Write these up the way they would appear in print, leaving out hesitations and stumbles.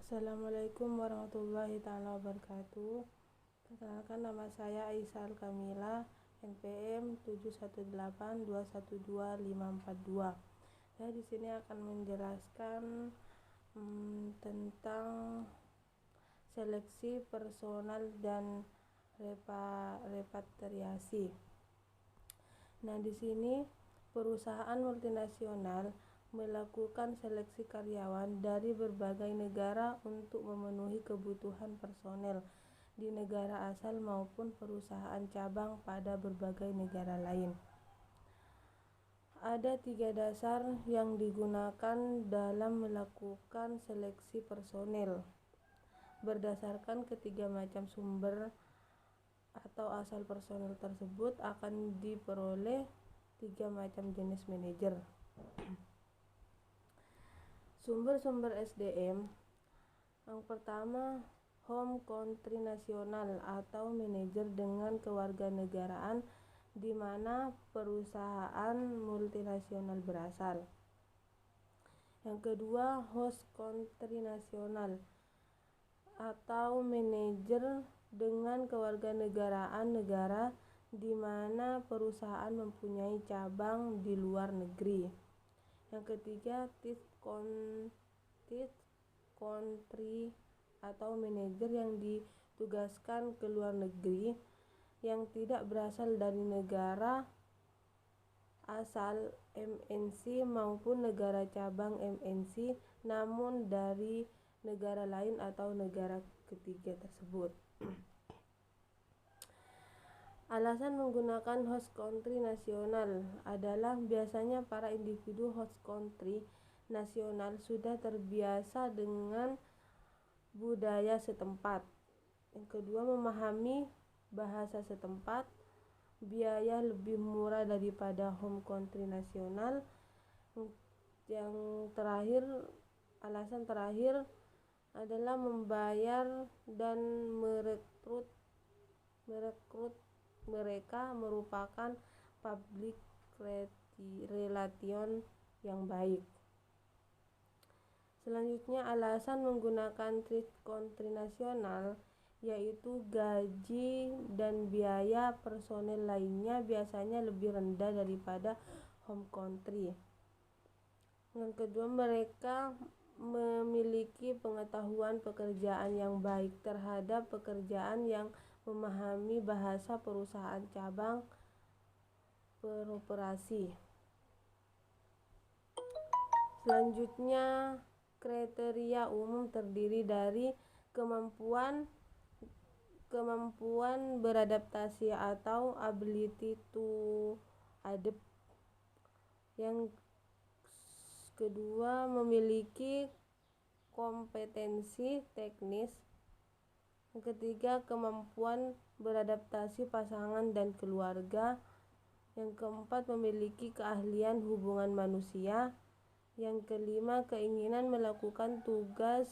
Assalamualaikum warahmatullahi taala wabarakatuh. Perkenalkan, nama saya Aisyah Kamila, NPM 718212542. Saya di sini akan menjelaskan tentang seleksi personal dan repatriasi. Nah, di sini perusahaan multinasional melakukan seleksi karyawan dari berbagai negara untuk memenuhi kebutuhan personel di negara asal maupun perusahaan cabang pada berbagai negara lain. Ada 3 dasar yang digunakan dalam melakukan seleksi personel. Berdasarkan ketiga macam sumber atau asal personel tersebut akan diperoleh 3 macam jenis manajer. Sumber-sumber SDM. Yang pertama, home country nasional atau manajer dengan kewarganegaraan di mana perusahaan multinasional berasal. Yang kedua, host country nasional atau manajer dengan kewarganegaraan negara di mana perusahaan mempunyai cabang di luar negeri. Yang ketiga, third country atau manajer yang ditugaskan ke luar negeri yang tidak berasal dari negara asal MNC maupun negara cabang MNC namun dari negara lain atau negara ketiga tersebut. Alasan menggunakan host country nasional adalah biasanya para individu host country nasional sudah terbiasa dengan budaya setempat. Yang kedua, memahami bahasa setempat, biaya lebih murah daripada home country nasional. Yang terakhir, alasan terakhir adalah membayar dan merekrut mereka merupakan public relation yang baik. Selanjutnya, alasan menggunakan third country nasional yaitu gaji dan biaya personel lainnya biasanya lebih rendah daripada home country. Yang kedua, mereka memiliki pengetahuan pekerjaan yang baik terhadap pekerjaan yang memahami bahasa perusahaan cabang beroperasi. Selanjutnya, kriteria umum terdiri dari kemampuan beradaptasi atau ability to adapt. Yang kedua, memiliki kompetensi teknis. Yang ketiga, kemampuan beradaptasi pasangan dan keluarga. Yang keempat, memiliki keahlian hubungan manusia. Yang kelima, keinginan melakukan tugas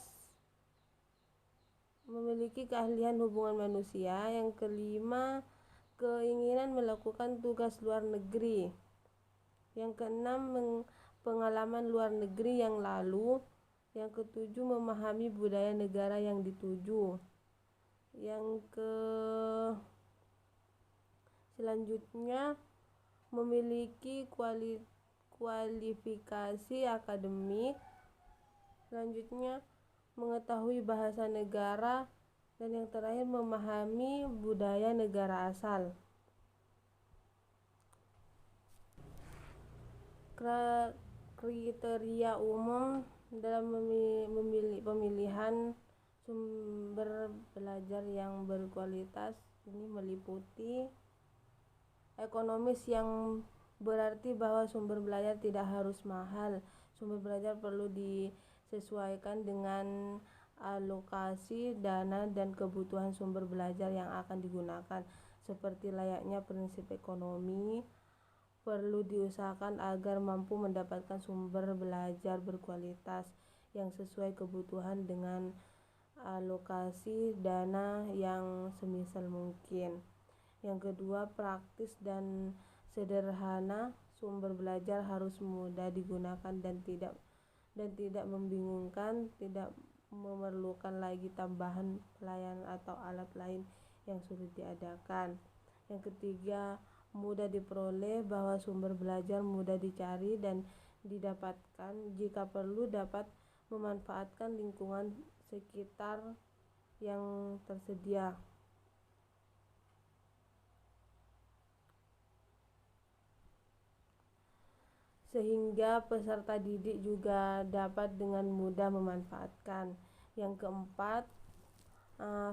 memiliki keahlian hubungan manusia. Yang kelima, keinginan melakukan tugas luar negeri. Yang keenam, pengalaman luar negeri yang lalu. Yang ketujuh, memahami budaya negara yang dituju. Selanjutnya, memiliki kualifikasi akademik. Selanjutnya, mengetahui bahasa negara. Dan yang terakhir, memahami budaya negara asal. Kriteria umum dalam pemilihan sumber belajar yang berkualitas ini meliputi ekonomis, yang berarti bahwa sumber belajar tidak harus mahal. Sumber belajar perlu disesuaikan dengan alokasi dana dan kebutuhan sumber belajar yang akan digunakan. Seperti layaknya prinsip ekonomi, perlu diusahakan agar mampu mendapatkan sumber belajar berkualitas yang sesuai kebutuhan dengan alokasi dana yang semisal mungkin. Yang kedua, praktis dan sederhana. Sumber belajar harus mudah digunakan dan tidak membingungkan, tidak memerlukan lagi tambahan pelayanan atau alat lain yang sulit diadakan. Yang ketiga, mudah diperoleh, bahwa sumber belajar mudah dicari dan didapatkan, jika perlu dapat memanfaatkan lingkungan sekitar yang tersedia. Sehingga peserta didik juga dapat dengan mudah memanfaatkan. Yang keempat,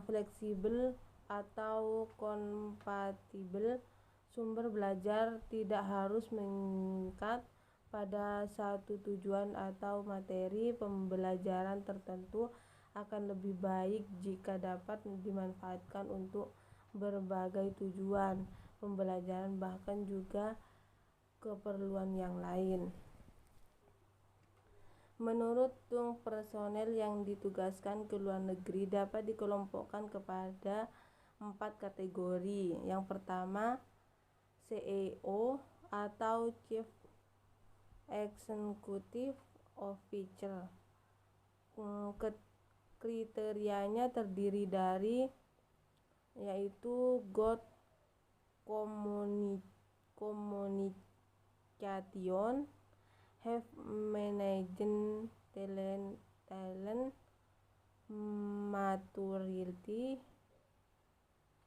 fleksibel atau kompatibel. Sumber belajar tidak harus mengikat pada satu tujuan atau materi pembelajaran tertentu, akan lebih baik jika dapat dimanfaatkan untuk berbagai tujuan pembelajaran, bahkan juga keperluan yang lain. Menurut Tung, personel yang ditugaskan ke luar negeri dapat dikelompokkan kepada 4 kategori. Yang pertama, CEO atau Chief Executive Officer. Kriterianya terdiri dari yaitu good communication, have management talent, maturity,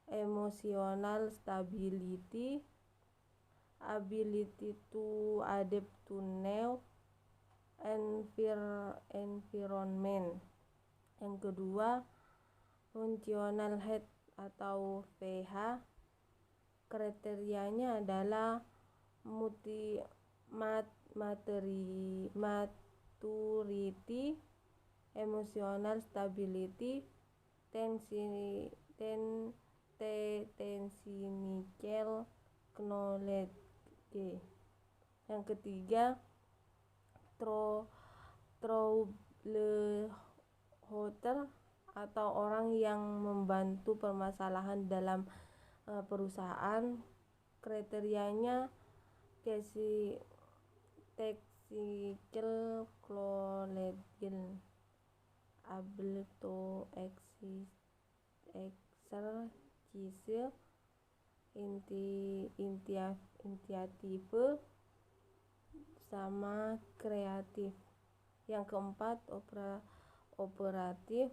emotional stability, ability to adapt to new environment. Yang kedua, functional health atau PH. Kriterianya adalah maturity, emotional stability, technical knowledge. Yang ketiga, troubleshooter atau orang yang membantu permasalahan dalam perusahaan. Kriterianya technical knowledge, able to exercise initiative, sama kreatif. Yang keempat, operatif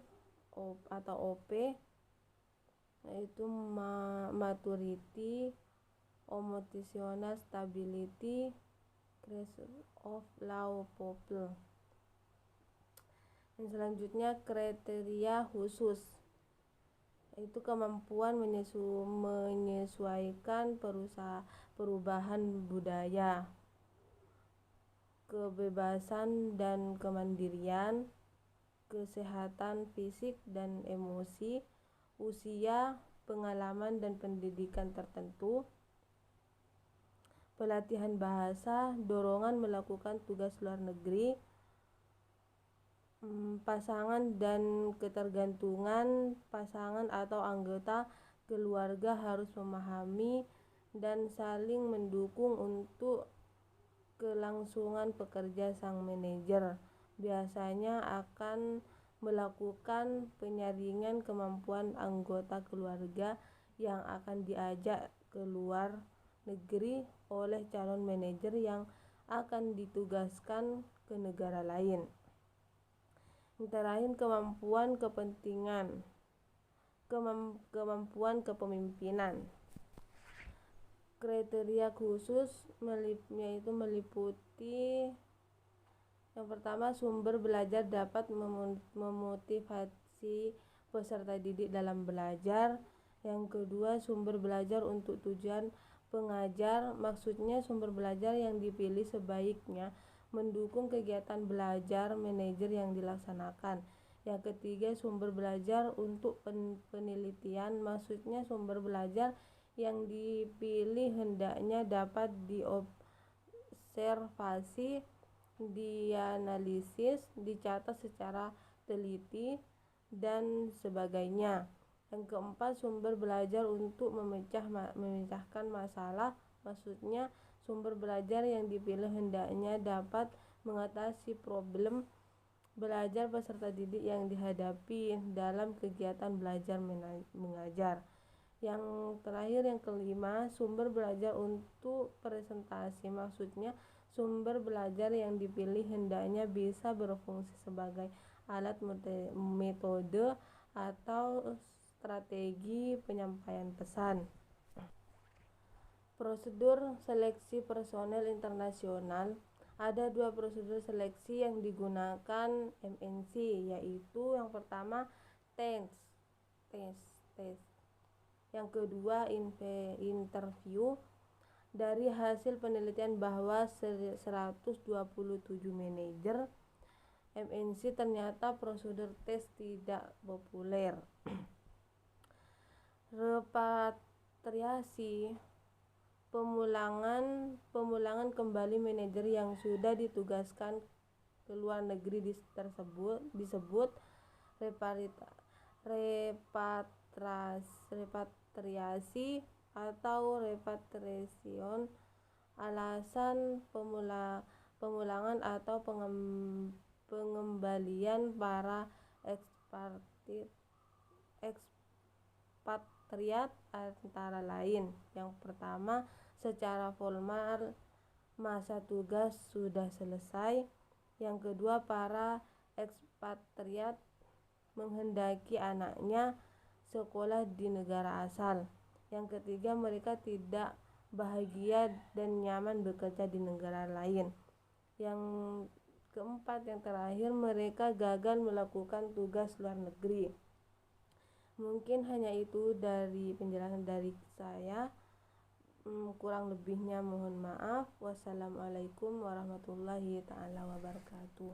atau OP, yaitu maturity, emotional stability, creation of law people. Dan selanjutnya, kriteria khusus, yaitu kemampuan menyesuaikan perubahan budaya, kebebasan dan kemandirian, kesehatan fisik dan emosi, usia, pengalaman dan pendidikan tertentu, pelatihan bahasa, dorongan melakukan tugas luar negeri, pasangan dan ketergantungan pasangan atau anggota keluarga harus memahami dan saling mendukung untuk kelangsungan pekerja. Sang manajer biasanya akan melakukan penyaringan kemampuan anggota keluarga yang akan diajak ke luar negeri oleh calon manajer yang akan ditugaskan ke negara lain. Yang terakhir, kemampuan kepemimpinan. Kriteria khusus yaitu meliputi yang pertama, sumber belajar dapat memotivasi peserta didik dalam belajar. Yang kedua, sumber belajar untuk tujuan pengajar, maksudnya sumber belajar yang dipilih sebaiknya mendukung kegiatan belajar manajer yang dilaksanakan. Yang ketiga, sumber belajar untuk penelitian, maksudnya sumber belajar yang dipilih hendaknya dapat diobservasi, dianalisis, dicatat secara teliti, dan sebagainya. Yang keempat, sumber belajar untuk memecahkan masalah, maksudnya sumber belajar yang dipilih hendaknya dapat mengatasi problem belajar peserta didik yang dihadapi dalam kegiatan belajar mengajar. Yang terakhir, yang kelima, sumber belajar untuk presentasi. Maksudnya sumber belajar yang dipilih hendaknya bisa berfungsi sebagai alat metode atau strategi penyampaian pesan. Prosedur seleksi personel internasional. Ada 2 prosedur seleksi yang digunakan MNC, yaitu yang pertama tes. Yang kedua interview. Dari hasil penelitian bahwa 127 manajer MNC ternyata prosedur tes tidak populer. Repatriasi, pemulangan kembali manajer yang sudah ditugaskan ke luar negeri disebut repatriasi atau repatriation. Alasan pemulangan atau pengembalian para ekspatriat antara lain. Yang pertama, secara formal masa tugas sudah selesai. Yang kedua, para ekspatriat menghendaki anaknya sekolah di negara asal. Yang ketiga, mereka tidak bahagia dan nyaman bekerja di negara lain. Yang keempat, yang terakhir, mereka gagal melakukan tugas luar negeri. Mungkin hanya itu dari penjelasan dari saya. Kurang lebihnya mohon maaf. Wassalamualaikum warahmatullahi taala wabarakatuh.